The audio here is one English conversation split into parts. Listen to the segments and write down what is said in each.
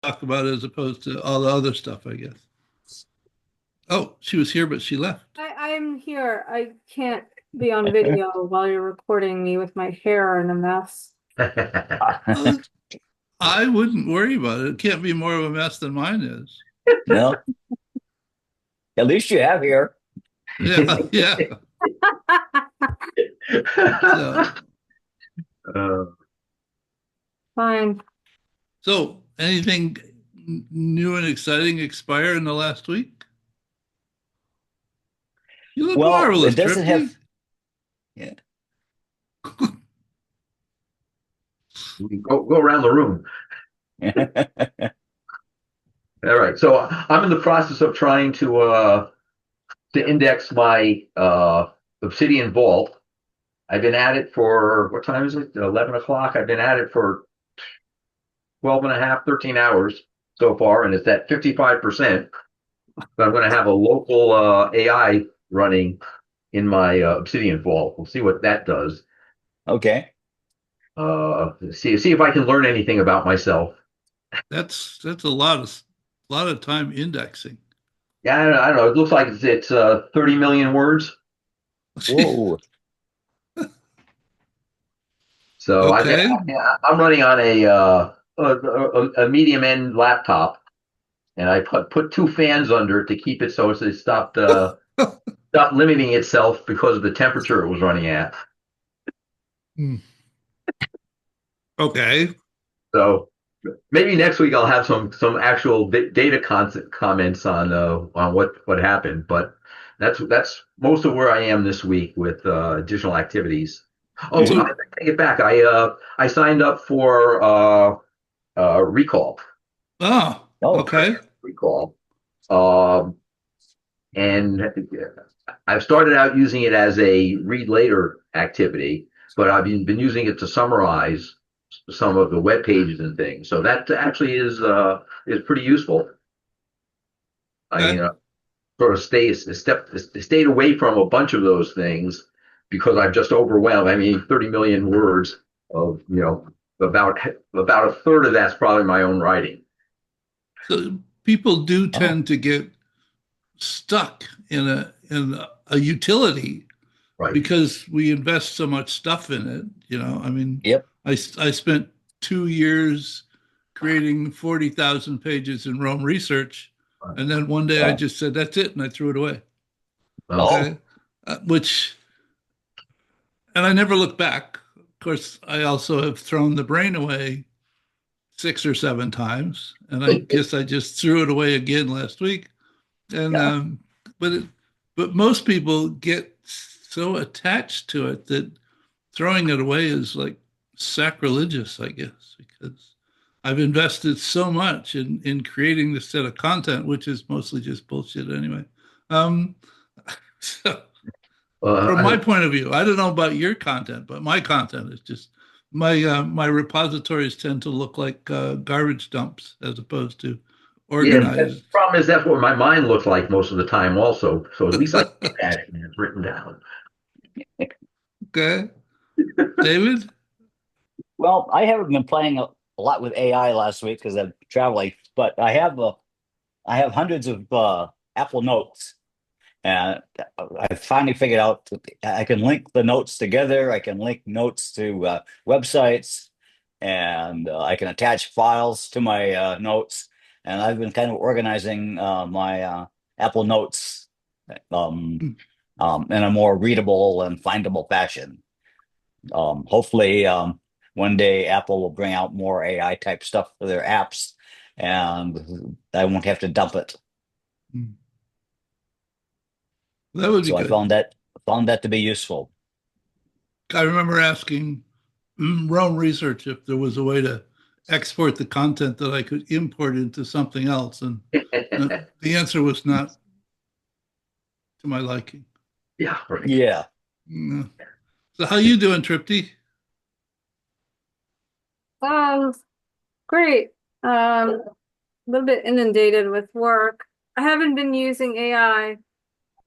talk about as opposed to all the other stuff, I guess. Oh, she was here, but she left. I'm here. I can't be on video while you're recording me with my hair in a mess. Uh, I wouldn't worry about it. It can't be more of a mess than mine is. No, at least you have here. Yeah, yeah. So, Uh, Fine. so anything new and exciting expire in the last week? You look Well, it marvelous, doesn't Tripty. have. Yeah. we can go around the room. All right. So I'm in the process of trying to index my Obsidian Vault. I've been at it for what time is it? 11 o'clock. I've been at it for 12 and a half, 13 hours so far, and it's at 55%. But I'm going to have a local AI running in my Obsidian Vault. We'll see what that does. Okay. See if I can learn anything about myself. That's a lot of time indexing. Yeah, I don't know. It looks like it's 30 million words. Whoa. So Okay. I'm running on a medium end laptop, and I put two fans under it to keep it so it stopped limiting itself because of the temperature it was running at. Hmm. Okay. So maybe next week I'll have some actual data comments on what happened. But that's most of where I am this week with additional activities. Oh, I So, take it back. I signed up for recall. ah, Oh, okay. Recall. Um, and I've started out using it as a read later activity, but I've been using it to summarize some of the web pages and things. So that actually is pretty useful. I Okay. sort of stayed away from a bunch of those things because I'm just overwhelmed. I mean, 30 million words of about about a third of that's probably my own writing. So people do oh, tend to get stuck in a utility Right. because we invest so much stuff in it. I mean, yep. I spent 2 years creating 40,000 pages in Rome research, and then one day I Oh, just said that's it, and I threw it away. Well, oh, Okay, which and I never looked back. Of course, I also have thrown the brain away 6 or 7 times, and I guess I just threw it away again last week. And yeah. but it, but most people get so attached to it that throwing it away is like sacrilegious, I guess, because I've invested so much in creating this set of content, which is mostly just bullshit anyway. Um, so from uh, my point of view, I don't know about your content, but my content is just my repositories tend to look like garbage dumps as opposed to yeah, the organized. problem is that's what my mind looks like most of the time, also. So at least I look at it and it's written down. Okay, David. Well, I haven't been playing a lot with AI last week because I'm traveling, but I have hundreds of Apple Notes, and I finally figured out that I can link the notes together. I can link notes to websites, and I can attach files to my notes. And I've been kind of organizing my Apple Notes um, in a more readable and findable fashion. Hopefully, one day Apple will bring out more AI type stuff for their apps, and I won't have to dump it. That would be So I good. found that to be useful. I remember asking Rome Research if there was a way to export the content that I could import into something else, and the answer was not to my liking. Yeah, right. Yeah. Mm. So how you doing, Tripty? Um, Great. A little bit inundated with work. I haven't been using AI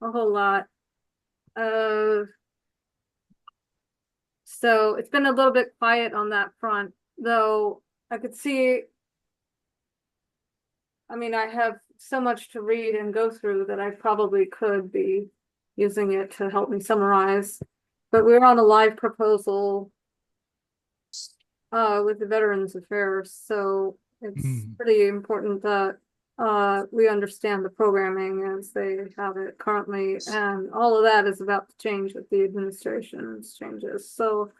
a whole lot. Uh, so it's been a little bit quiet on that front, though I could see I mean, I have so much to read and go through that I probably could be using it to help me summarize. But we're on a live proposal with the Veterans Affairs, so it's Mm. pretty important that we understand the programming as they have it currently, and all of that is about to change with the administration's changes. So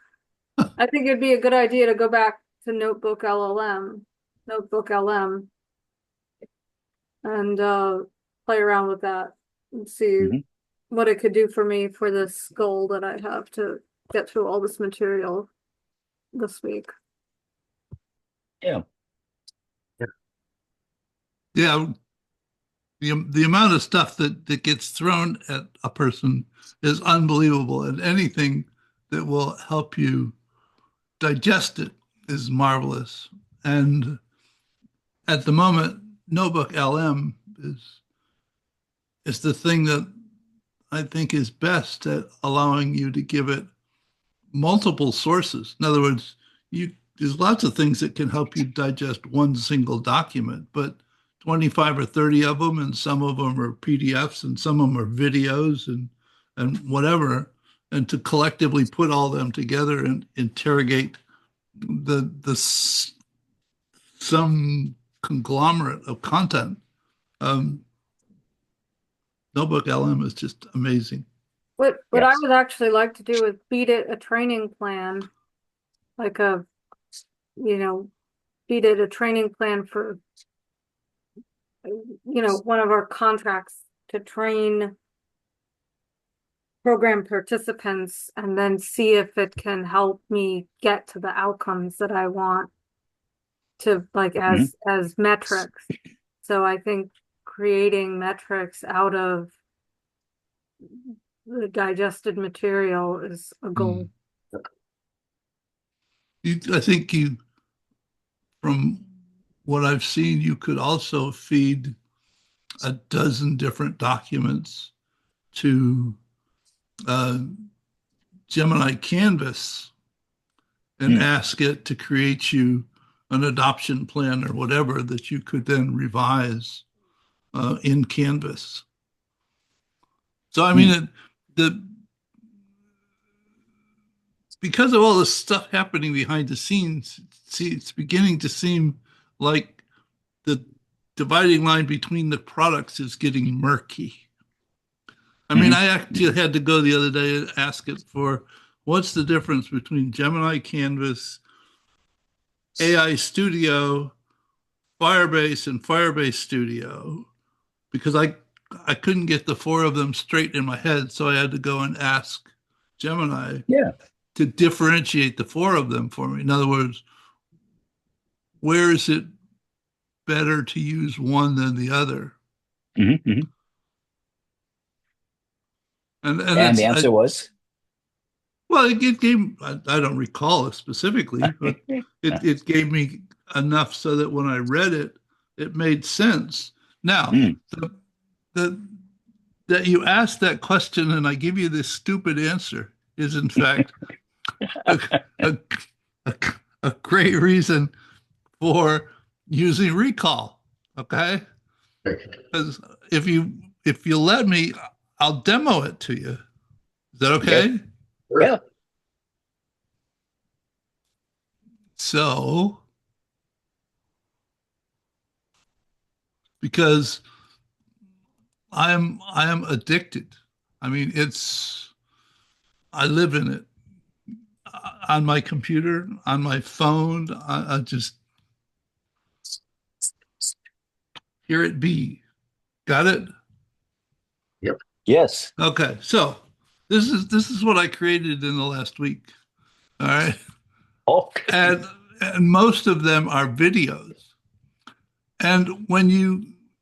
I think it'd be a good idea to go back to Notebook LM, and play around with that and see Mhm. what it could do for me for this goal that I have to get through all this material this week. Yeah. Yeah, the amount of stuff that gets thrown at a person is unbelievable, and anything that will help you digest it is marvelous. And at the moment, Notebook LM is the thing that I think is best at allowing you to give it multiple sources. In other words, there's lots of things that can help you digest one single document, but 25 or 30 of them, and some of them are PDFs, and some of them are videos, and whatever, and to collectively put all them together and interrogate the some conglomerate of content. Um, Notebook LM is just amazing. What I Yes. would actually like to do is beat it a training plan, like you know, beat it a training plan for, one of our contracts to train program participants and then see if it can help me get to the outcomes that I want to, like, Mhm. as metrics. So I think creating metrics out of the digested material is a Mm. goal. I think from what I've seen, you could also feed a dozen different documents to uh, Gemini Canvas and Mm. ask it to create you an adoption plan or whatever that you could then revise in Canvas. So, I mean, Mm. the because of all this stuff happening behind the scenes, see, it's beginning to seem like the dividing line between the products is getting murky. I mean, Mhm. I actually had to go the other day and ask it for what's the difference between Gemini Canvas, AI Studio, Firebase, and Firebase Studio because I couldn't get the four of them straight in my head, so I had to go and ask Gemini Yeah. to differentiate the four of them for me. In other words, where is it better to use one than the other? Mhm. Mhm. And And the it's answer was, well, it gave I don't recall it specifically, but it gave me enough so that when I read it, it made sense. Now, mm. the that you asked that question and I give you this stupid answer is in fact a, a, a, a great reason for using recall. Okay, because if you let me, I'll demo it to you. Is that Okay. okay? Yeah. So, because I am addicted. I mean, I live in it on my computer, on my phone. I just hear it be. Got it? Yep. Yes. Okay. So this is what I created in the last week. All right. Okay. And and most of them are videos. And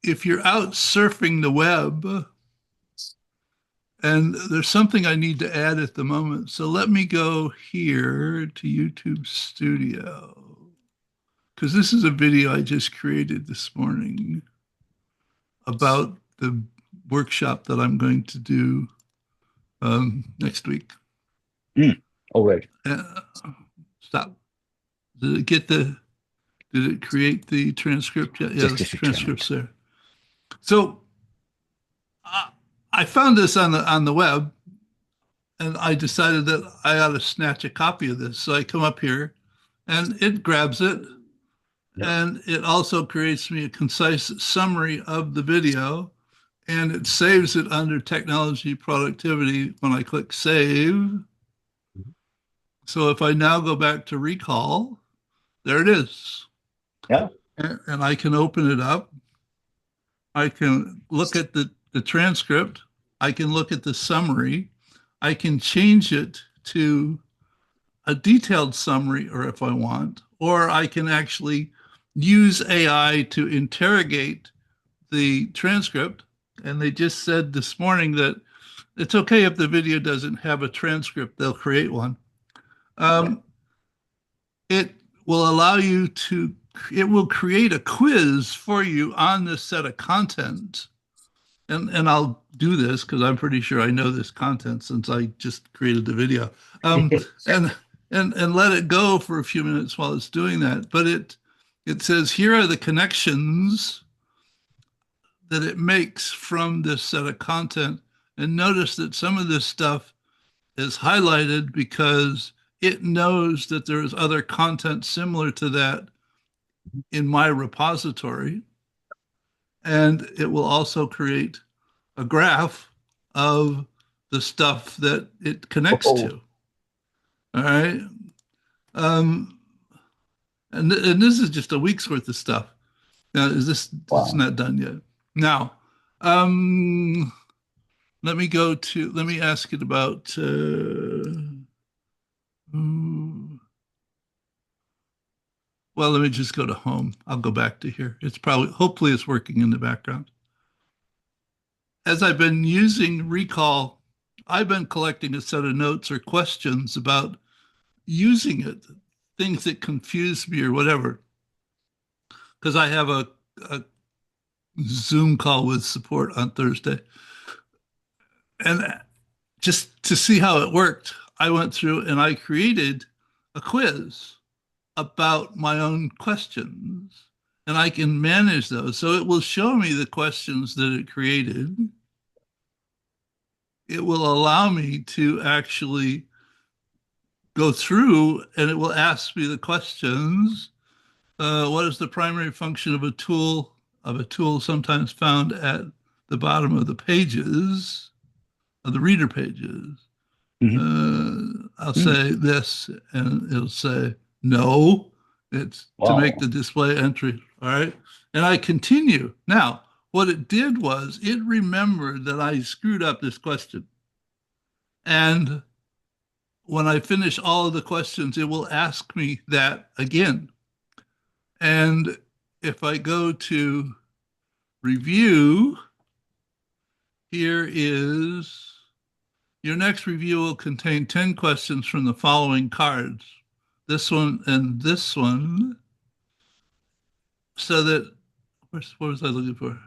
if you're out surfing the web, and there's something I need to add at the moment. So let me go here to YouTube Studio because this is a video I just created this morning about the workshop that I'm going to do next week. Mm. All right. Uh, Stop. Did it get the? Did it create the transcript yet? Yeah, the Just returning. transcript's there. So I found this on the web, and I decided that I ought to snatch a copy of this. So I come up here, and it grabs it, Yep. and it also creates me a concise summary of the video, and it saves it under technology productivity when I click save. So if I now go back to recall, there it is. Yeah. And I can open it up. I can look at the transcript. I can look at the summary. I can change it to a detailed summary, or if I want, or I can actually use AI to interrogate the transcript. And they just said this morning that it's okay if the video doesn't have a transcript, they'll create one. It will allow you to, it will create a quiz for you on this set of content. And I'll do this because I'm pretty sure I know this content since I just created the video. Um, and and let it go for a few minutes while it's doing that. But it says here are the connections that it makes from this set of content. And notice that some of this stuff is highlighted because it knows that there's other content similar to that in my repository. And it will also create a graph of the stuff that it connects Oh, to. All right. Um, and this is just a week's worth of stuff. Now, is this, it's wow. not done yet. Now, let me ask it about, well, let me just go to home. I'll go back to here. It's probably, hopefully it's working in the background. As I've been using Recall, I've been collecting a set of notes or questions about using it, things that confuse me or whatever. Because I have a Zoom call with support on Thursday. And just to see how it worked, I went through and I created a quiz about my own questions. And I can manage those. So it will show me the questions that it created. It will allow me to actually go through and it will ask me the questions. What is the primary function of a tool sometimes found at the bottom of the pages, of the reader pages? Mhm. I'll Mm. say this and it'll say, no, it's to make Wow. the display entry. All right. And I continue. Now, what it did was it remembered that I screwed up this question. And when I finish all of the questions, it will ask me that again. And if I go to review, here is your next review will contain 10 questions from the following cards. This one and this one, so that, what was I looking for?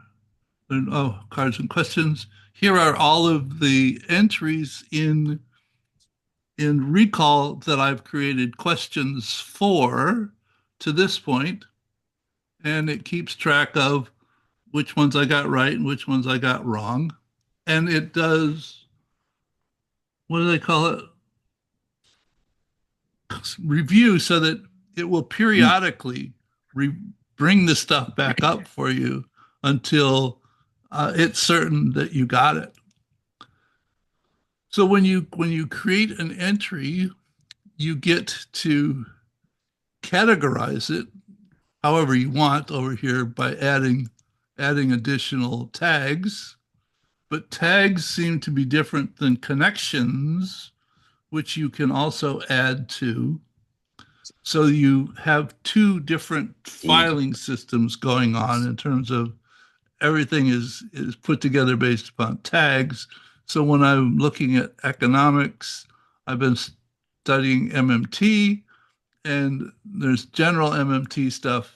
Oh, cards and questions. Here are all of the entries in Recall that I've created questions for to this point, and it keeps track of which ones I got right and which ones I got wrong. And it does, what do they call it? Review, so that it will Mm. periodically bring the stuff back up for you until it's certain that you got it. So when you create an entry, you get to categorize it however you want over here by adding additional tags. But tags seem to be different than connections, which you can also add to. So you have two different Jeez. filing systems going on in terms of everything is put together based upon tags. So when I'm looking at economics, I've been studying MMT, and there's general MMT stuff.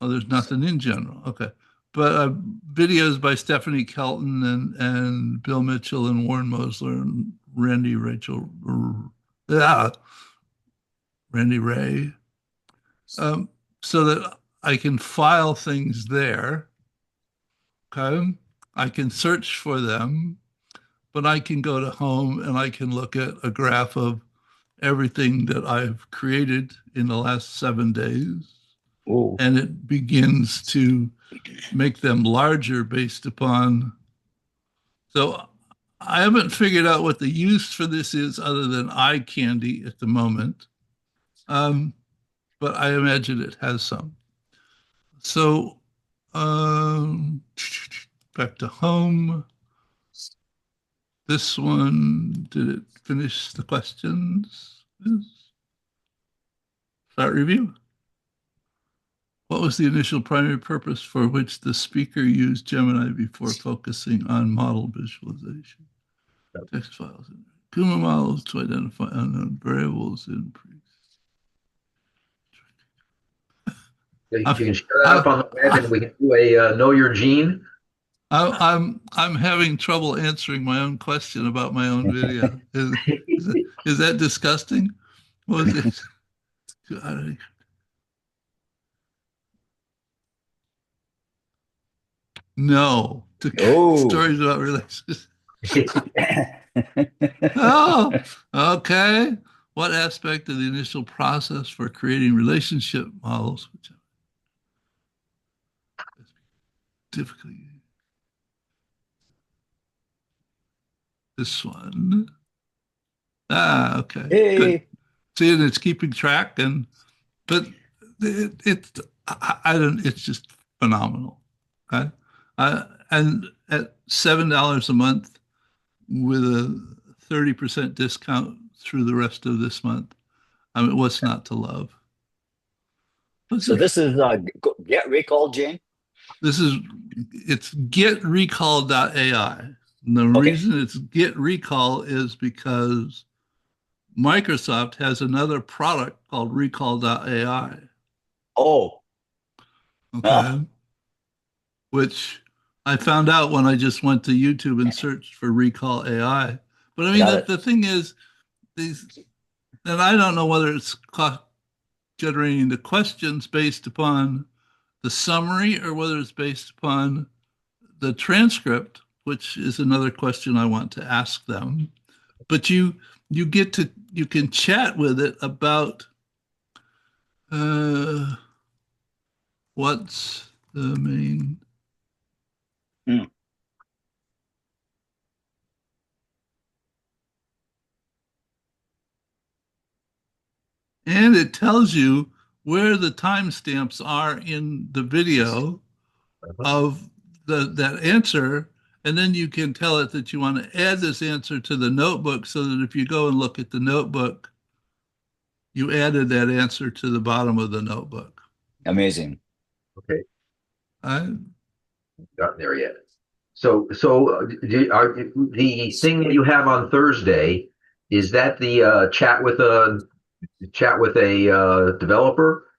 Oh, there's nothing in general. Okay. But videos by Stephanie Kelton and Bill Mitchell and Warren Mosler and uh, Randy Ray. Um, so that I can file things there. Okay. I can search for them, but I can go to home and I can look at a graph of everything that I've created in the last 7 days. Ooh. And it begins to make them larger based upon. So I haven't figured out what the use for this is other than eye candy at the moment. Um, but I imagine it has some. So back to home. This one, did it finish the questions? Yes. Start review. What was the initial primary purpose for which the speaker used Gemini before focusing on model visualization? Text files and Kuma models to identify unknown variables in pre. You I'm, can share that up I, on the web, I, and we can do a know your gene. I'm having trouble answering my own question about my own video. Is that disgusting? What was it? No, to Oh. stories about relationships. Oh, okay. What aspect of the initial process for creating relationship models, which is typically this one? Ah, okay, good. Hey. See, and it's keeping track, and but I don't. It's just phenomenal. Okay, and at $7 a month with a 30% discount through the rest of this month. I mean, what's not to love? What's So it? this is get recall, Jane. This is it's getrecall.ai. And the Okay. reason it's get recall is because Microsoft has another product called recall.ai. Oh. Okay. Which I found out when I just went to YouTube and searched for recall AI. But I mean, Got the, it. the thing is, these, and I don't know whether it's generating the questions based upon the summary or whether it's based upon the transcript, which is another question I want to ask them. But you can chat with it about uh, what's the main, Hmm. and it tells you where the timestamps are in the video Uh-huh. of that answer, and then you can tell it that you want to add this answer to the notebook so that if you go and look at the notebook, you added that answer to the bottom of the notebook. Amazing. Okay, I, gotten there yet? So the thing that you have on Thursday, is that the chat with a developer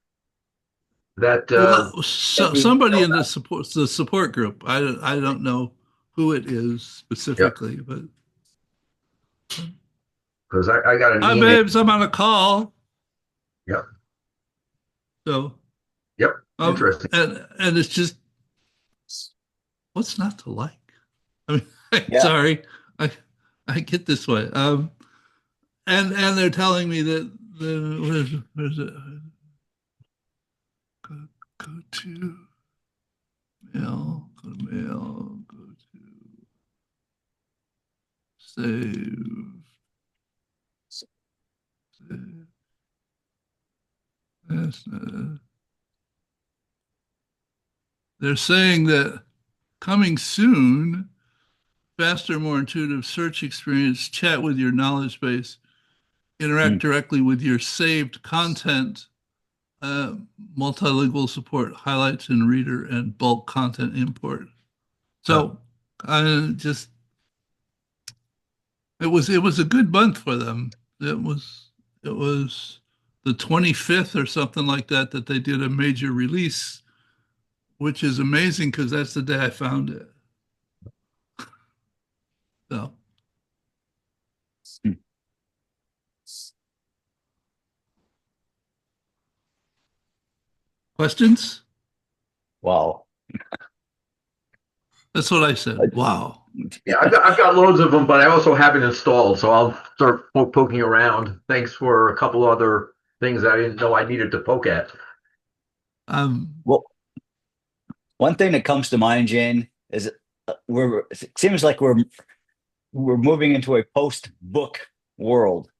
that well, that so you somebody in the support group. I don't know who it is yeah, specifically, but because I got an hi email. babes, I'm on a call. Yep, So yep, interesting. and it's just what's not to like? I mean, Yeah. sorry, I I get this way. And they're telling me that where's it? Go to go to save, save. That's they're saying that coming soon, faster, more intuitive search experience, chat with your knowledge base, interact Hmm. directly with your saved content, uh, multilingual support, highlights in reader, and bulk content import. Huh. So I just it was a good month for them. It was the 25th or something like that that they did a major release, which is amazing because that's the day I found it. So Hmm. Questions? Wow. That's what I said. Wow. Yeah, I've got loads of them, but I also have it installed, so I'll start poking around. Thanks for a couple other things I didn't know I needed to poke at. Um, Well, one thing that comes to mind, Jane, is it seems like we're moving into a post-book world,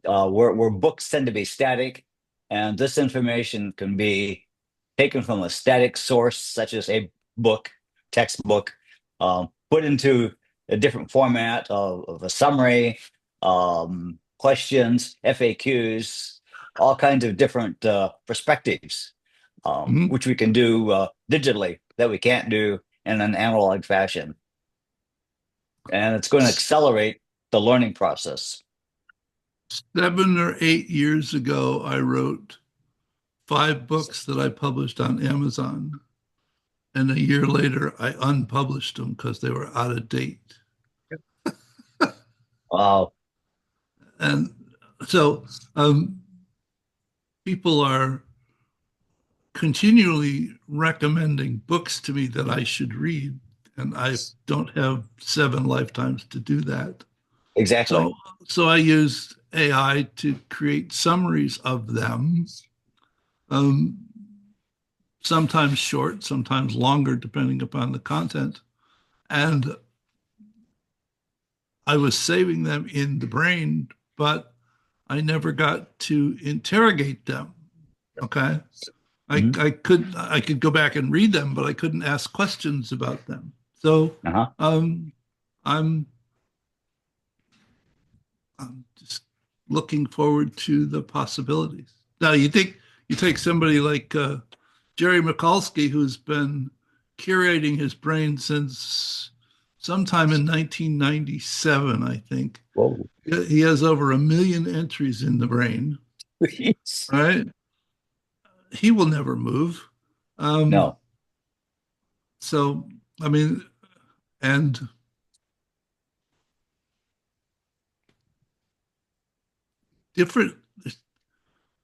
where books tend to be static, and this information can be taken from a static source, such as a book, textbook, put into a different format of a summary, questions, FAQs, all kinds of different perspectives, mhm. which we can do digitally that we can't do in an analog fashion. And it's going to accelerate the learning process. 7 or 8 years ago, I wrote 5 books that I published on Amazon. And a year later, I unpublished them because they were out of date. Wow. And so people are continually recommending books to me that I should read. And I don't have 7 lifetimes to do that. Exactly. So, so I used AI to create summaries of them, um, sometimes short, sometimes longer, depending upon the content. And I was saving them in the brain, but I never got to interrogate them. Okay. Mhm. I could go back and read them, but I couldn't ask questions about them. So Uh-huh. um, I'm I'm just looking forward to the possibilities. Now, you take somebody like Jerry Mikulski, who's been curating his brain since sometime in 1997, I think. Whoa. He has over 1 million entries in the brain, right? He will never move. Um, No. so, I mean, and different,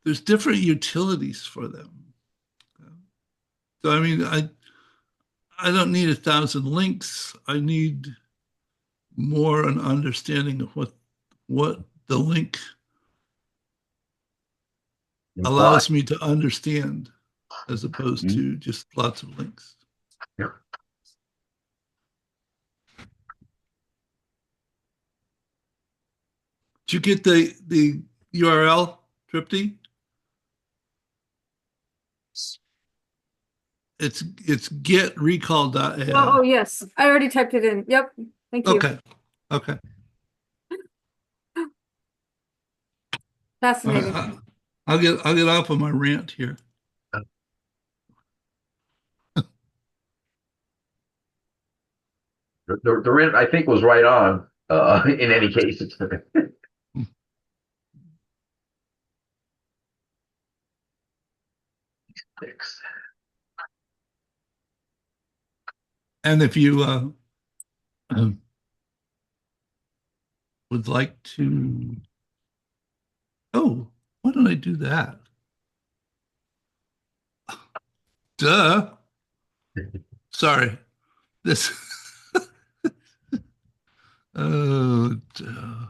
there's different utilities for them. So, I mean, I don't need 1,000 links. I need more an understanding of what the link Imply. allows me to understand as opposed Mhm. to just lots of links. Yeah. Did you get the URL, Tripty? It's Oh, getrecall.ai. yes, I already typed it in. Yep, thank you. Okay. Okay. All right. Fascinating. I'll get off of my rant here. The rent I think was right on. In any case, it's six. And if you would like to, oh, why don't I do that? Duh. Sorry. This. Oh, duh.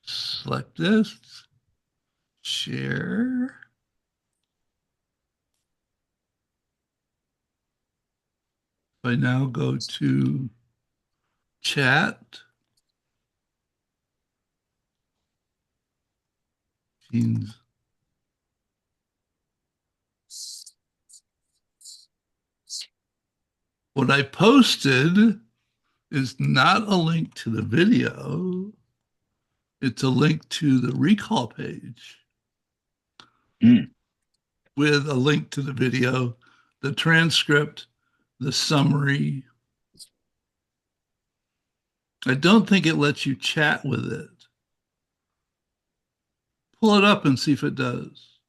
Select this. Share. I now go to chat. Teams. What I posted is not a link to the video. It's a link to the recall page Mm. with a link to the video, the transcript, the summary. I don't think it lets you chat with it. Pull it up and see if it does.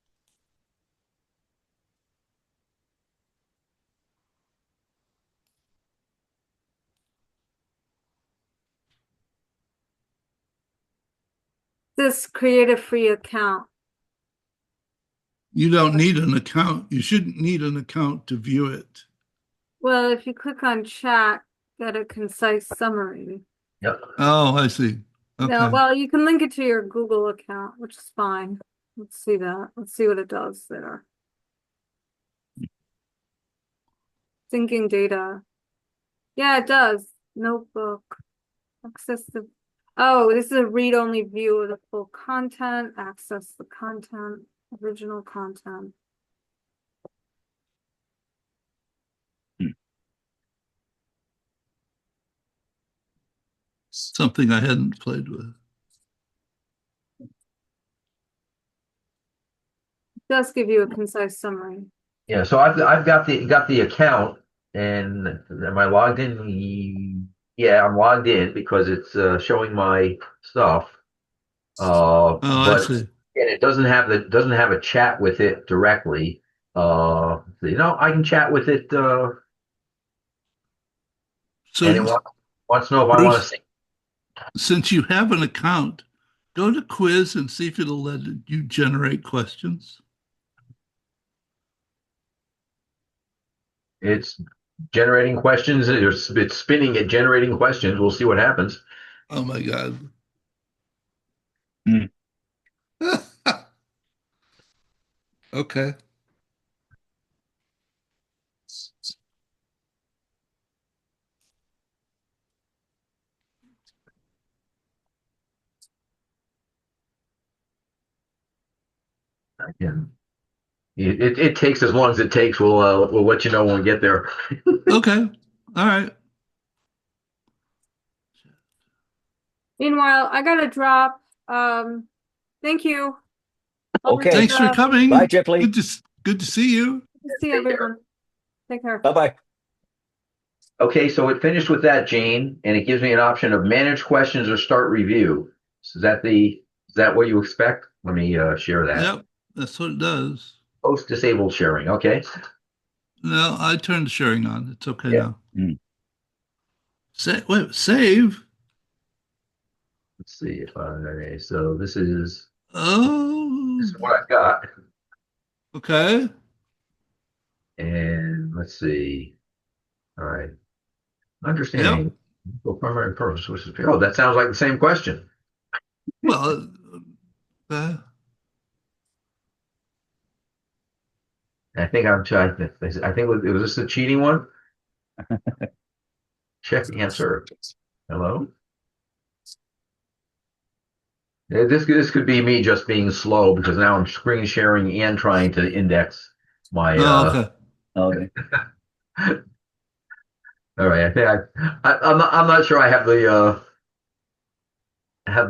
This create a free account. You don't need an account. You shouldn't need an account to view it. Well, if you click on chat, get a concise summary. Yep. Oh, I see. No, Okay. well, you can link it to your Google account, which is fine. Let's see that. Let's see what it does there. Syncing data. Yeah, it does. Notebook. Access the. Oh, this is a read-only view of the full content. Access the content. Original content. Something I hadn't played with. It does give you a concise summary. Yeah. So I've got the account, and am I logged in? Yeah, I'm logged in because it's showing my stuff. Oh, I But see. and it doesn't have a chat with it directly. I can chat with it, So, and it wants to know if I want to Bruce, see. since you have an account, go to quiz and see if it'll let you generate questions. It's generating questions. It's spinning it, generating questions. We'll see what happens. Oh my God. Mm. Okay. Yeah. It takes as long as it takes. We'll let you know when we get there. Okay. All right. Meanwhile, I gotta drop. Thank you. I'll Okay. Thanks for Bye, coming. Jipley. Good to see you. see Take care. everyone. Take care. Bye-bye. Okay, so it finished with that, Jane, and it gives me an option of manage questions or start review. So is that what you expect? Let me share that. Yep. That's what it does. Post disabled sharing. Okay. No, I turned sharing on. It's okay Yeah. now. Mm. Wait, save. Let's see if okay. So this Oh, is what I've got, okay. and let's see. All right. Yep. Understanding the primary purpose, which is that sounds like the same question. Well, uh, I think was this the cheating one? Check answer. Hello. This could be me just being slow because now I'm screen sharing and trying to index my. oh, okay. Okay. All right, I think I'm not sure I have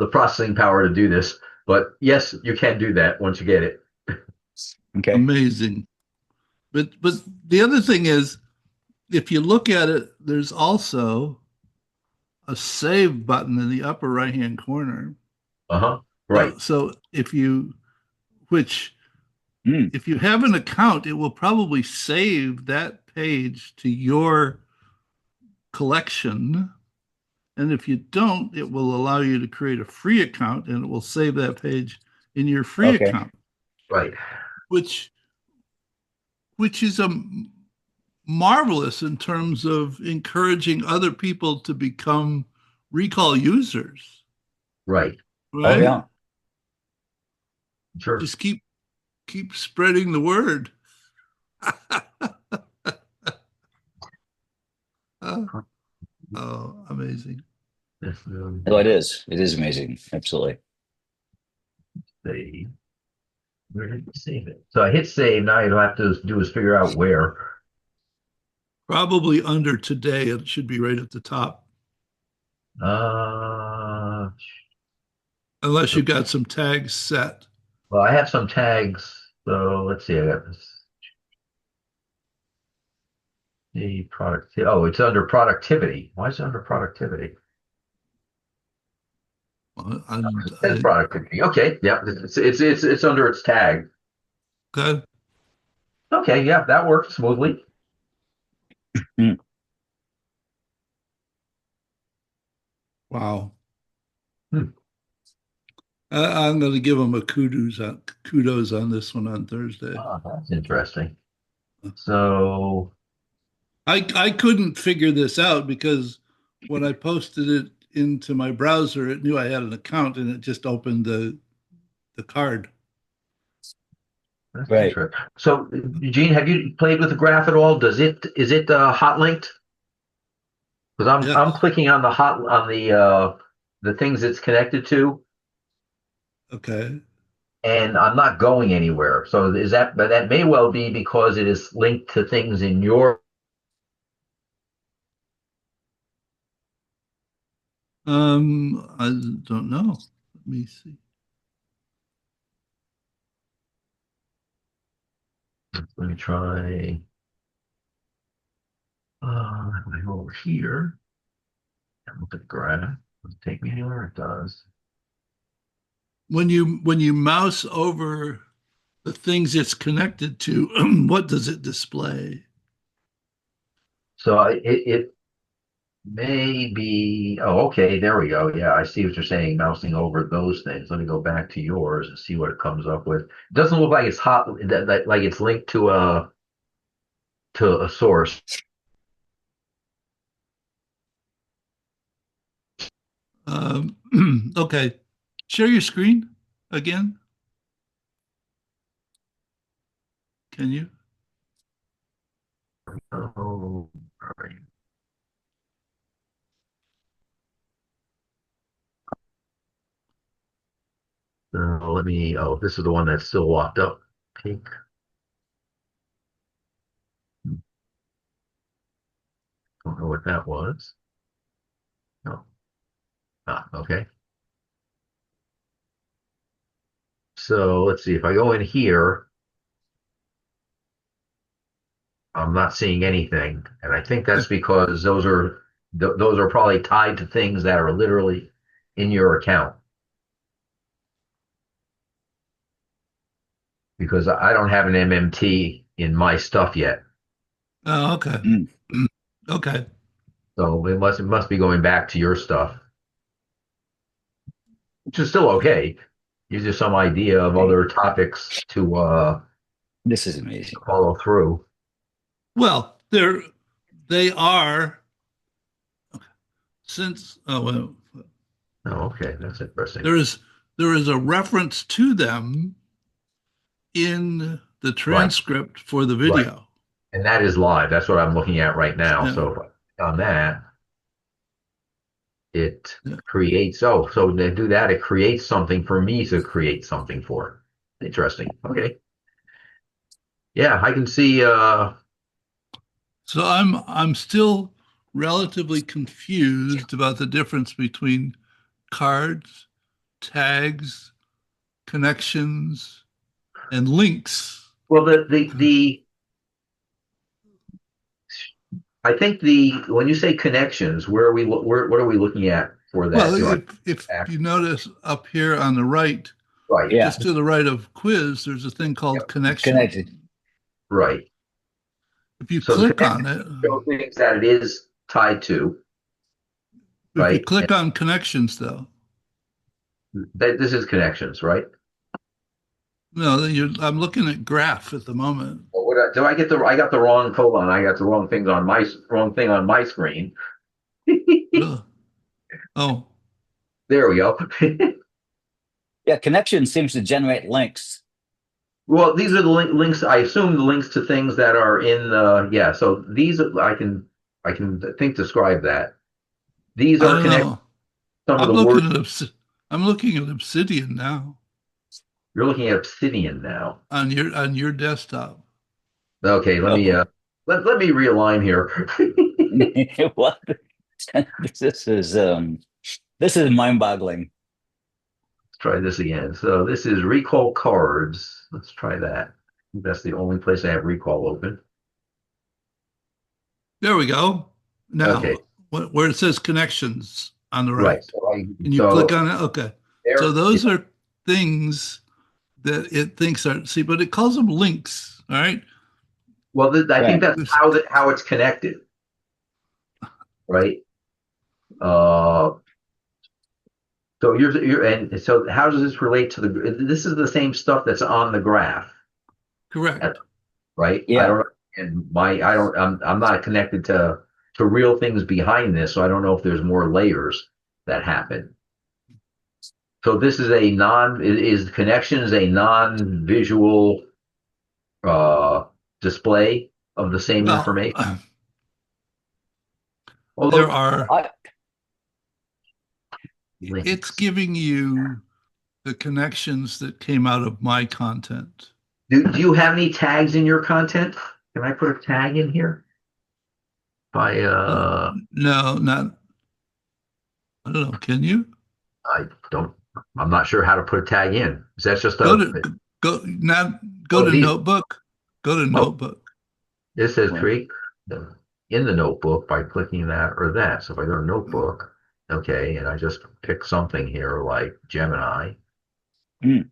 the processing power to do this, but yes, you can do that once you get it. Okay. Amazing. But the other thing is, if you look at it, there's also a save button in the upper right hand corner. Uh-huh. Right. So which Mm. if you have an account, it will probably save that page to your collection. And if you don't, it will allow you to create a free account and it will save that page in your free Okay. account, Right. which is a marvelous in terms of encouraging other people to become recall users, Right. Oh, right? yeah. Sure. Just keep spreading the word. Oh, oh, amazing. Let's Oh, it is. It is amazing. Absolutely. see. Where did we save it? So I hit save. Now you'll have to do is figure out where. Probably under today, it should be right at the top, Uh, unless you got some tags set. well, I have some tags. So let's see. I got this. The product. Oh, it's under productivity. Why is it under productivity? It says I, productivity. Okay. Yeah. It's under its tag. okay. Okay. Yeah. That works smoothly. Mm. Wow. Hmm. I'm going to give them a kudos on this one on Thursday. Oh, that's interesting. So, I couldn't figure this out because when I posted it into my browser, it knew I had an account and it just opened the card. that's Right. interesting. So, Eugene, have you played with the graph at all? Is it hot linked? Because I'm Yes. clicking on the things it's connected to, Okay. and I'm not going anywhere. So is that, but that may well be because it is linked to things in your. I don't know. Let me see. Let me try. If I go over here and look at the graph, does it take me anywhere? It does. When you mouse over the things it's connected to, what does it display? So it may be. Oh, okay. There we go. Yeah, I see what you're saying. Mousing over those things. Let me go back to yours and see what it comes up with. It doesn't look like it's hot. Like it's linked to a source. Um, okay. Share your screen again. Can you? Oh, all right. Let me. Oh, this is the one that's still locked up. Pink. Don't know what that was. No. Ah, okay. So let's see. If I go in here, I'm not seeing anything, and I think that's because those are probably tied to things that are literally in your account. Because I don't have an MMT in my stuff yet, Oh, okay. Mm. Okay. so it must be going back to your stuff, which is still okay. Gives you some idea of Okay. other topics to This is amazing. follow through. Well, they are since well, Oh, okay, that's interesting. there is there is a reference to them in the Right, transcript for the right, video. and that is live. That's what I'm looking at right now. Yeah. So if I click on that, it Yeah. creates. Oh, so to do that, it creates something for me to create something for. Interesting. Okay, yeah, I can see. So I'm still relatively confused about the difference between cards, tags, connections, and links. Well, the I think the when you say connections, where are we? Where what are we looking at for Well, that? Do I if back? you notice up here on the right, Right. Yeah. just to the right of quiz, there's a thing called Yep. It's connected. connection. Right. If you So the click connections on it, show things that it is tied to, if you right? And click on connections, though, this is connections, right? no, then I'm looking at graph at the moment. Do I get the? I got the wrong. Hold on, I got the wrong thing on my screen. Really? Oh, There we go. Yeah, connection seems to generate links. Well, these are the links. I assume the links to things that are in the yeah. So these I can think describe that. These I are don't connected. know. Some of I'm the looking words at I'm looking at Obsidian now you're looking at Obsidian now. on your desktop. Okay, Oh, let me realign here. what? This is this is mind-boggling. Let's try this again. So this is recall cards. Let's try that. That's the only place I have recall open. There we go. Okay, Now, where it says connections on the right. right, and you click So on it. Okay, so there, yeah. those are things that it thinks are see, but it calls them links. All right. Well, I think Right. that's how it's connected, right? Uh, So and so how does this relate to this is the same stuff that's on the graph, Correct. right? I Yeah. don't, and I don't, I'm not connected to real things behind this, so I don't know if there's more layers that happen. So this is is connections a non-visual uh, display of the same Well, information? there Although, are, I, it's links. giving you the connections that came out of my content. Do you have any tags in your content? Can I put a tag in here? By No, not, I don't know. Can you I don't. I'm not sure how to put a tag in. Is that just go a? to, go Oh, to these. notebook, go to Oh, notebook. this says well, create in the notebook by clicking that or that. So if I go to notebook, okay, and I just pick something here like Gemini mm,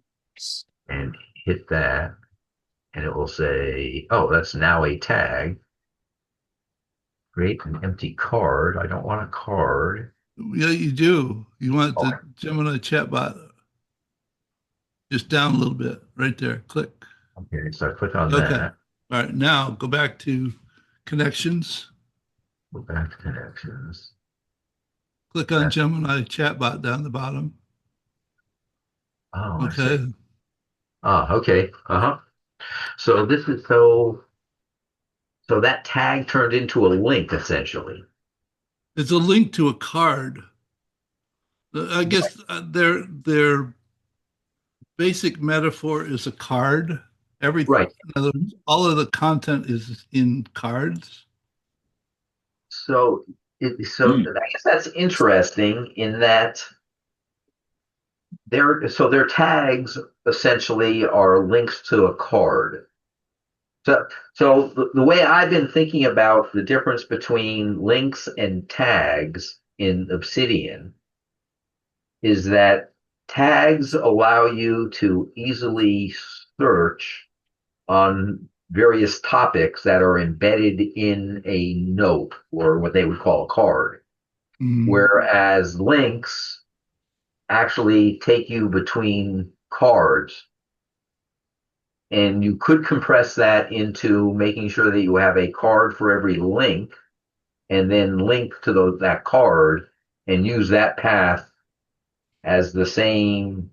and hit that, and it will say, "Oh, that's now a tag." Create an empty card. I don't want a card. Yeah, you do. You want Oh, the Gemini chatbot just down a little bit right there. Click. okay, so I click on Okay. that. All right. Now go back to connections. Go back to connections. Click on Gemini chatbot down the bottom. Oh, I see. Okay. Ah, okay. Uh-huh. So this is so that tag turned into a link essentially. It's a link to a card. I guess their basic metaphor is a card. Right. In other words, all of the content is in cards. So mm, I guess that's interesting in that their tags essentially are links to a card. So the way I've been thinking about the difference between links and tags in Obsidian is that tags allow you to easily search on various topics that are embedded in a note or what they would call a card. Mm. Whereas links actually take you between cards. And you could compress that into making sure that you have a card for every link and then link to that card and use that path as the same.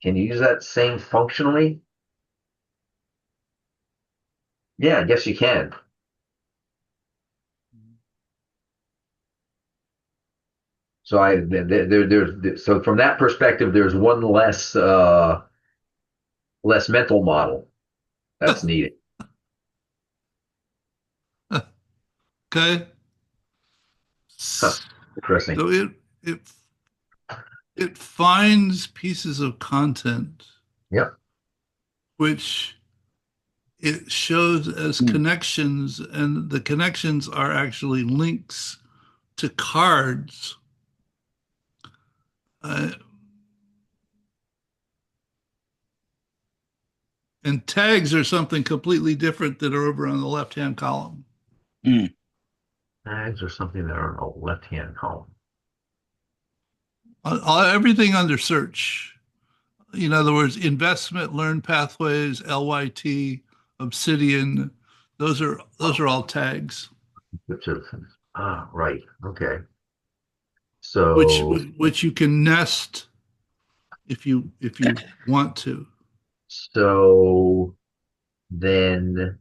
Can you use that same functionally? Yeah, I guess you can. So so from that perspective, there's one less mental model that's needed. Okay. Huh, interesting. So it it finds pieces of content Yep. which it shows as mm, connections, and the connections are actually links to cards. Uh, and tags are something completely different that are over on the left-hand column. mm, Tags or something that are on the left-hand column. Everything under search. In other words, investment, learn pathways, LYT, Obsidian. Those are all tags, Ah, right. Okay. which So which you can nest if you want to. so then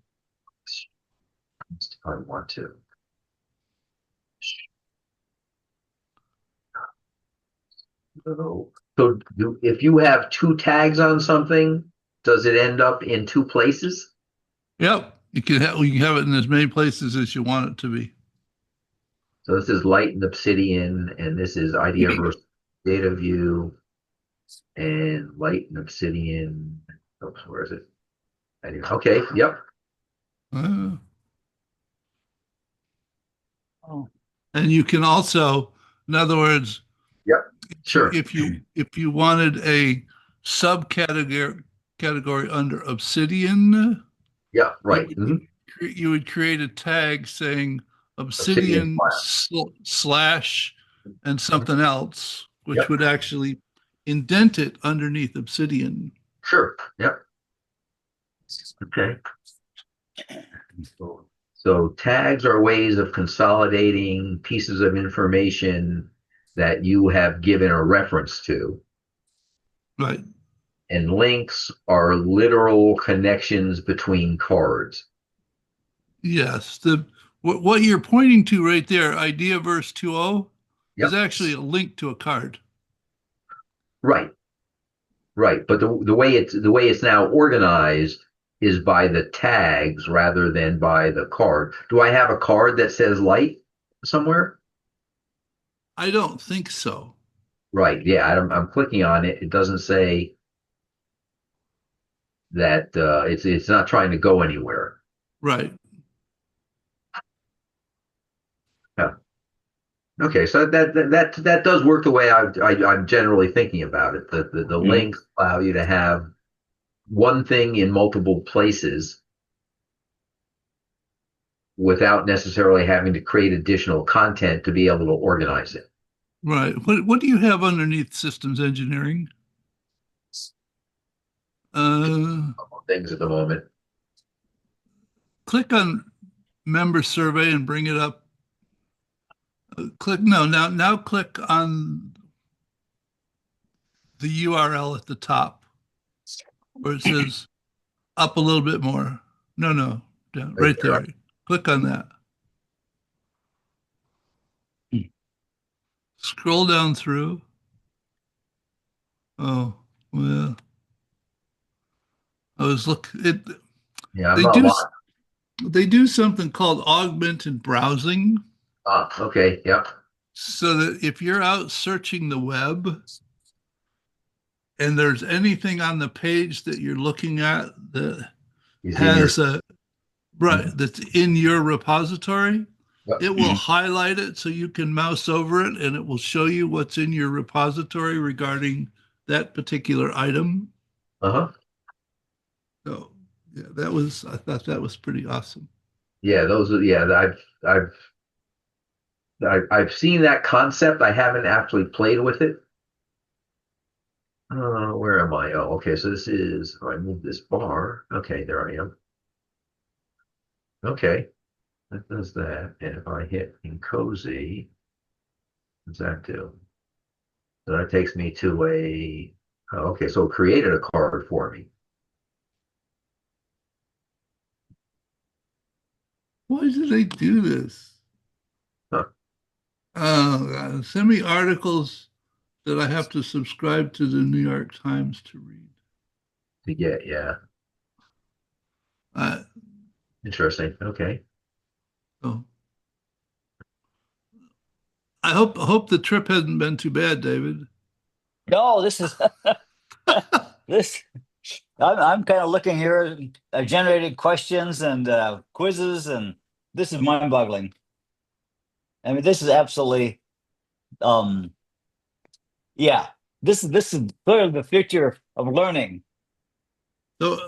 I want to. If you have two tags on something, does it end up in two places? Yep, you can have it in as many places as you want it to be. So this is light and obsidian, and this is idea versus data view, and light and obsidian. Oops, where is it? Okay, yep, Uh, oh, and you can also, in other words, yep, sure, if you wanted a subcategory under Obsidian, yeah, you right. would you would create a tag saying Obsidian Obsidian file. slash and something else. which Yep. would actually indent it underneath Obsidian. Sure. Yep. Okay. So tags are ways of consolidating pieces of information that you have given a reference to. Right. And links are literal connections between cards. Yes. What you're pointing to right there, idea verse 2.0, is Yep. actually a link to a card. Right. Right. But the way it's now organized is by the tags rather than by the card. Do I have a card that says light somewhere? I don't think so. Right. Yeah. I'm clicking on it. It doesn't say that it's not trying to go anywhere. Right. Yeah. Okay. So that does work the way I'm generally thinking about it. The links allow you to have one thing in multiple places without necessarily having to create additional content to be able to organize it. Right. What do you have underneath systems engineering? Uh, Things at the moment. Click on member survey and bring it up. Click no now click on the URL at the top where it says up a little bit more. No, down Right right there. there. Click on that. Scroll down through. Oh, well, I was look it Yeah, I'm they not a do lot. they do something called augmented browsing Ah, okay. Yep. so that if you're out searching the web and there's anything on the page that you're looking at that He's in your. has a right that's in your repository, Yep. it will highlight it so you can mouse over it and it will show you what's in your repository regarding that particular item. Uh-huh. So yeah, that was I thought that was pretty awesome. Yeah, those are yeah, I've I've seen that concept. I haven't actually played with it. Where am I? Oh, okay. So this is I move this bar. Okay, there I am. Okay, that does that. And if I hit in cozy, what does that do? So that takes me to a okay, so it created a card for me. Why did they do this? Huh. Send me articles that I have to subscribe to the New York Times to read. To get, yeah. Uh, Interesting. Okay. so I hope the trip hasn't been too bad, David. No, this is this. I'm kind of looking here. I've generated questions and quizzes, and this is mind-boggling. I mean, this is absolutely, um, yeah. This is clearly the future of learning.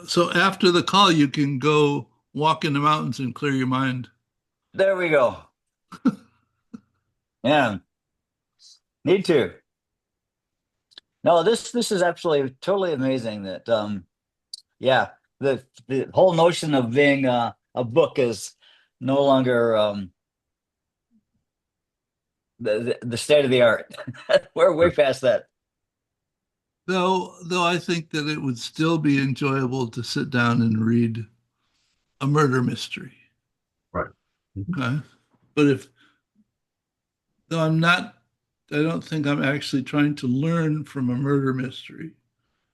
So after the call, you can go walk in the mountains and clear your mind. There we go. Yeah, need to. No, this is absolutely totally amazing. That yeah, the whole notion of being a book is no longer the state of the art. We're way past that. Though I think that it would still be enjoyable to sit down and read a murder mystery. Right. Okay. But if though I'm not, I don't think I'm actually trying to learn from a murder mystery,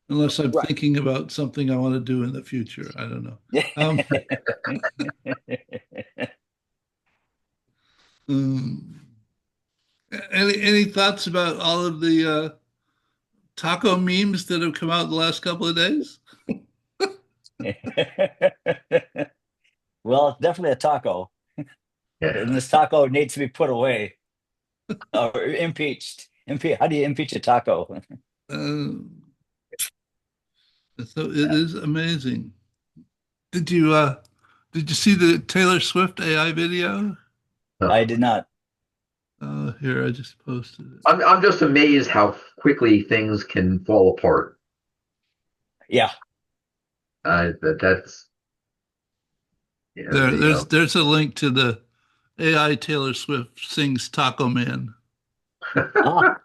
unless I'm Right. thinking about something I want to do in the future. I don't know. Um, um, any thoughts about all of the taco memes that have come out the last couple of days? Well, it's definitely a taco, Yeah. and this taco needs to be put away or impeached. How do you impeach a taco? Uh, so it is amazing. Did you uh did you see the Taylor Swift AI video? I did not. Here, I just posted it. I'm just amazed how quickly things can fall apart. Yeah. That's yeah There's a link to the AI Taylor Swift sings Taco Man. Ah,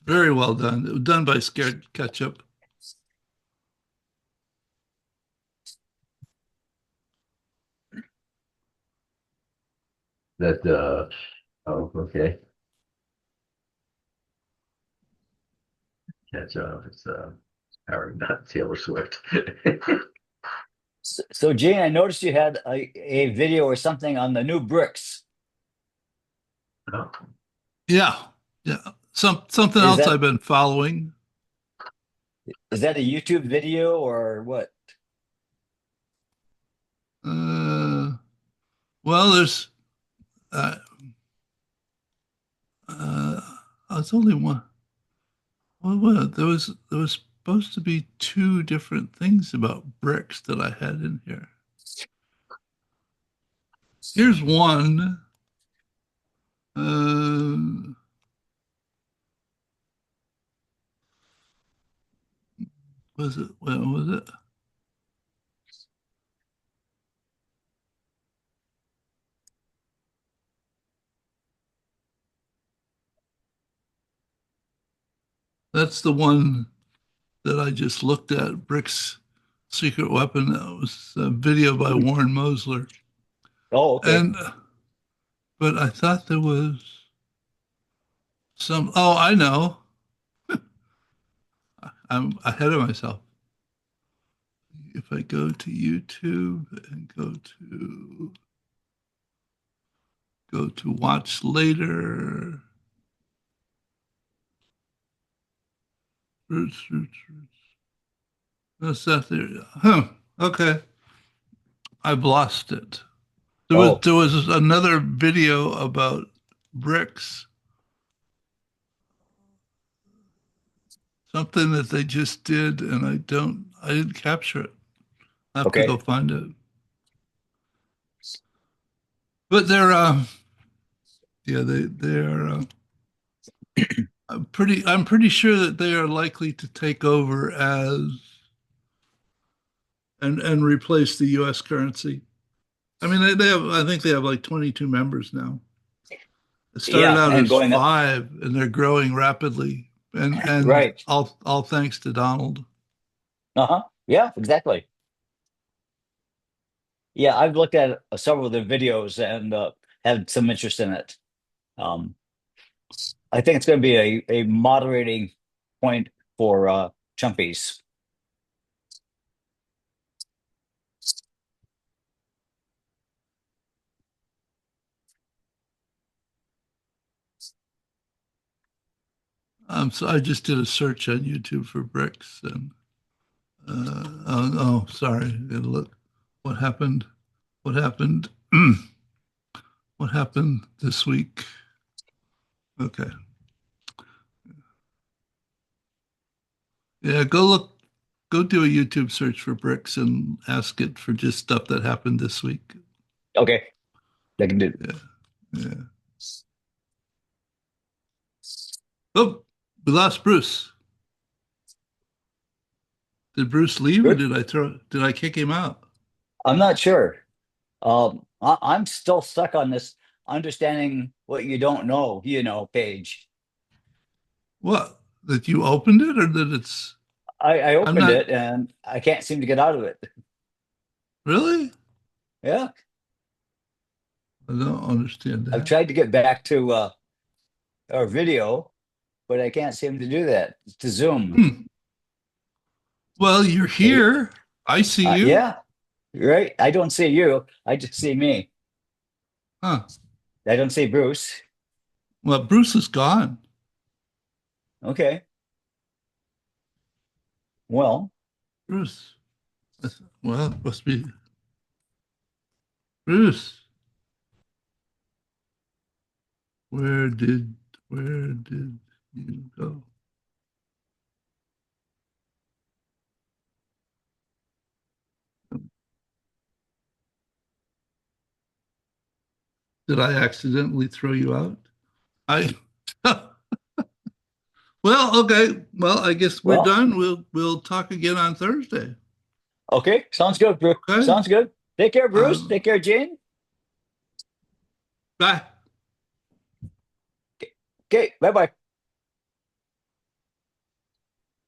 Very well done. It was done by Scared Ketchup. that oh okay. That's it's Harry, not Taylor Swift. so Gene, I noticed you had a video or something on the new bricks. Oh, Yeah, yeah. Something Is else that I've been following. is that a YouTube video or what? Uh, well, there's uh, uh, it's only one. Well, there was supposed to be two different things about bricks that I had in here. Here's one. Uh, was it? Well, was it? That's the one that I just looked at. Brick's secret weapon. That was a video by Warren Mosler. Oh, okay. And but I thought there was some. Oh, I know. I'm ahead of myself. If I go to YouTube and go to watch later. Roots, roots, roots. That's that there. Huh. Okay. I've lost it. There was Oh, there was another video about bricks, something that they just did, and I didn't capture it. I have to go okay. find it. But they're yeah, they're I'm pretty sure that they are likely to take over as and replace the US currency. I mean they have I think they have like 22 members now. It started Yeah, out and as going up. 5 and they're growing rapidly and Right. all thanks to Donald. Uh-huh. Yeah, exactly. Yeah, I've looked at several of their videos and had some interest in it. Um, I think it's going to be a moderating point for Chumpies. So I just did a search on YouTube for bricks and oh, sorry. Look what happened. What happened? What happened this week? Okay. Yeah, go do a YouTube search for bricks and ask it for just stuff that happened this week. Okay, they can do. Yeah, yeah. Oh, we lost Bruce. Did Bruce leave or Good. did I kick him out? I'm not sure. I'm still stuck on this understanding what you don't know, page. What? That you opened it or that it's I I'm opened not it and I can't seem to get out of it. really? Yeah, I don't understand I've that. tried to get back to our video, but I can't seem to do that. To Zoom. Hmm. Well, you're here. I see you. Yeah, right. I don't see you. I just see me. Huh. I don't see Bruce. Well, Bruce is gone. Okay. Well, Bruce. Well, it must be Bruce. Where did where did you go? Did I accidentally throw you out? I well, okay. Well, I guess we're Well, done. We'll talk again on Thursday. okay. Sounds good, Bruce. Okay. Sounds good. Take care, Bruce. Um, Take care, Jane. bye. Okay. Bye bye.